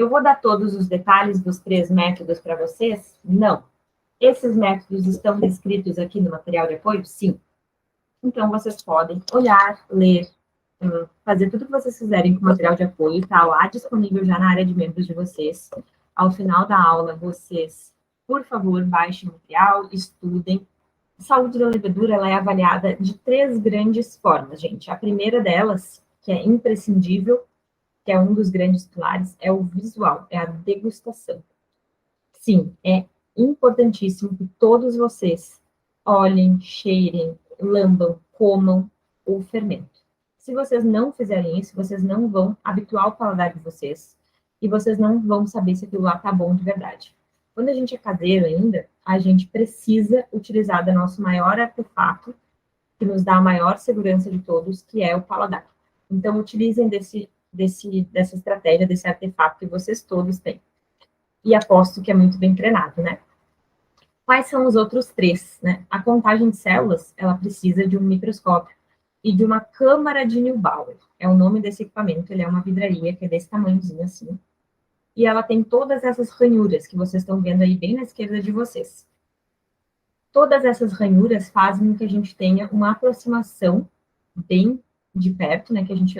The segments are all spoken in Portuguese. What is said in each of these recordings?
Eu vou dar todos os detalhes dos 3 métodos para vocês? Não. Esses métodos estão descritos aqui no material de apoio? Sim. Então, vocês podem olhar, ler, fazer tudo que vocês quiserem com o material de apoio, está lá disponível já na área de membros de vocês. Ao final da aula, vocês, por favor, baixem o material, estudem. A saúde da levedura ela é avaliada de 3 grandes formas, gente. A primeira delas, que é imprescindível, que é um dos grandes pilares, é o visual, é a degustação. Sim, é importantíssimo que todos vocês olhem, cheirem, lambam, comam o fermento. Se vocês não fizerem isso, vocês não vão habituar o paladar de vocês e vocês não vão saber se aquilo lá tá bom de verdade. Quando a gente é caseiro ainda, a gente precisa utilizar do nosso maior artefato, que nos dá a maior segurança de todos, que é o paladar. Então, utilizem dessa estratégia, desse artefato que vocês todos têm. E aposto que é muito bem treinado, né? Quais são os outros 3, né? A contagem de células, ela precisa de um microscópio e de uma câmara de Neubauer. É o nome desse equipamento, ele é uma vidraria que é desse tamanhozinho assim. E ela tem todas essas ranhuras que vocês estão vendo aí bem na esquerda de vocês. Todas essas ranhuras fazem com que a gente tenha uma aproximação bem de perto, né? Que a gente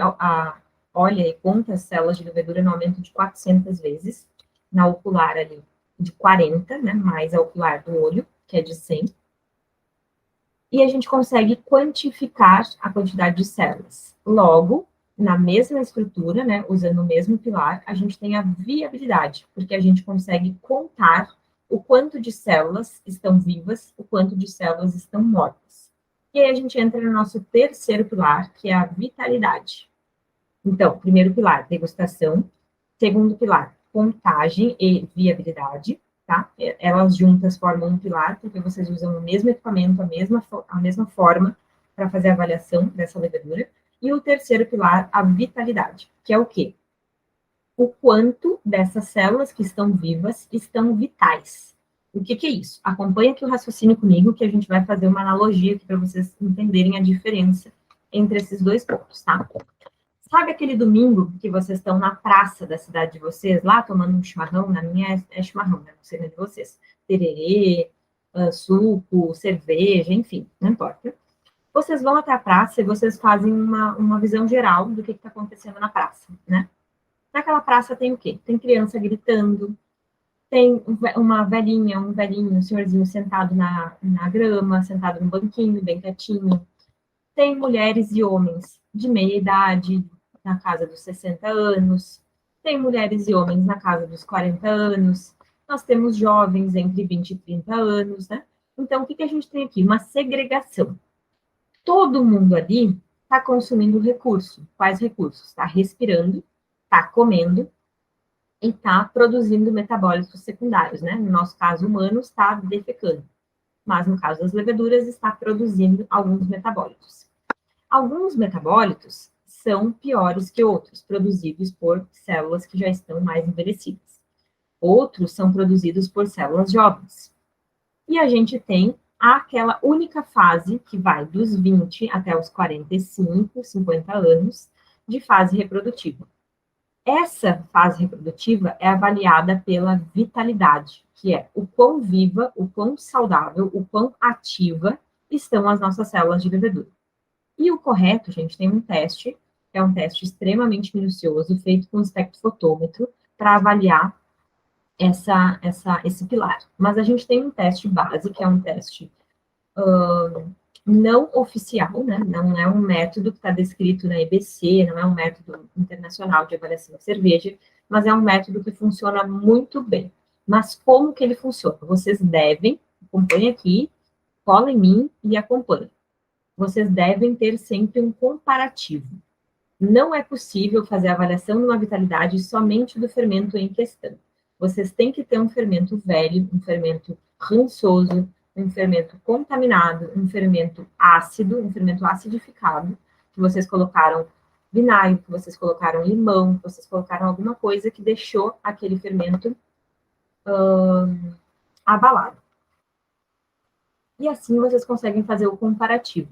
olha e conta as células de levedura no aumento de 400 vezes. Na ocular ali, de 40, né? Mais a ocular do olho, que é de 100. E a gente consegue quantificar a quantidade de células. Logo, na mesma estrutura, né, usando o mesmo pilar, a gente tem a viabilidade, porque a gente consegue contar o quanto de células estão vivas, o quanto de células estão mortas. E aí a gente entra no nosso terceiro pilar, que é a vitalidade. Então, primeiro pilar, degustação. Segundo pilar, contagem e viabilidade, tá? Elas juntas formam um pilar, porque vocês usam o mesmo equipamento, a mesma forma para fazer a avaliação dessa levedura. E o terceiro pilar, a vitalidade, que é o quê? O quanto dessas células que estão vivas estão vitais. O que é isso? Acompanhe aqui o raciocínio comigo, que a gente vai fazer uma analogia aqui para vocês entenderem a diferença entre esses 2 pontos, tá? Sabe aquele domingo que vocês estão na praça da cidade de vocês, lá tomando um chimarrão? Na minha é chimarrão, né? Não sei na de vocês. Tererê, suco, cerveja, enfim, não importa. Vocês vão até a praça e vocês fazem uma visão geral do que está acontecendo na praça, né? Naquela praça tem o quê? Tem criança gritando, tem uma velhinha, um velhinho, um senhorzinho sentado na grama, sentado no banquinho, bem quietinho. Tem mulheres e homens de meia idade, na casa dos 60 anos. Tem mulheres e homens na casa dos 40 anos. Nós temos jovens entre 20 e 30 anos, né? Então, o que a gente tem aqui? Uma segregação. Todo mundo ali está consumindo recurso. Quais recursos? Está respirando, está comendo e está produzindo metabólitos secundários, né? No nosso caso humano, está defecando. Mas no caso das leveduras, está produzindo alguns metabólitos. Alguns metabólitos são piores que outros, produzidos por células que já estão mais envelhecidas. Outros são produzidos por células jovens. E a gente tem aquela única fase que vai dos 20 até os 45, 50 anos de fase reprodutiva. Essa fase reprodutiva é avaliada pela vitalidade, que é o quão viva, o quão saudável, o quão ativa estão as nossas células de levedura. E o correto, gente, tem um teste, que é um teste extremamente minucioso, feito com espectrofotômetro, para avaliar esse pilar. Mas a gente tem um teste base, que é um teste não oficial, né? Não é um método que está descrito na EBC, não é um método internacional de avaliação de cerveja, mas é um método que funciona muito bem. Mas como que ele funciona? Vocês devem, acompanhem aqui, cola em mim e acompanhem. Vocês devem ter sempre um comparativo. Não é possível fazer a avaliação de uma vitalidade somente do fermento em questão. Vocês têm que ter um fermento velho, um fermento rançoso, um fermento contaminado, um fermento ácido, um fermento acidificado, que vocês colocaram vinagre, que vocês colocaram limão, que vocês colocaram alguma coisa que deixou aquele fermento abalado. E assim vocês conseguem fazer o comparativo.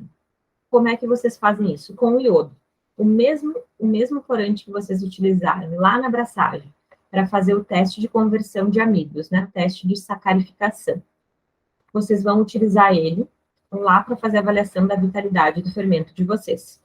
Como é que vocês fazem isso? Com o iodo. O mesmo corante que vocês utilizaram lá na abraçagem para fazer o teste de conversão de amidos, né? O teste de sacarificação. Vocês vão utilizar ele lá para fazer a avaliação da vitalidade do fermento de vocês.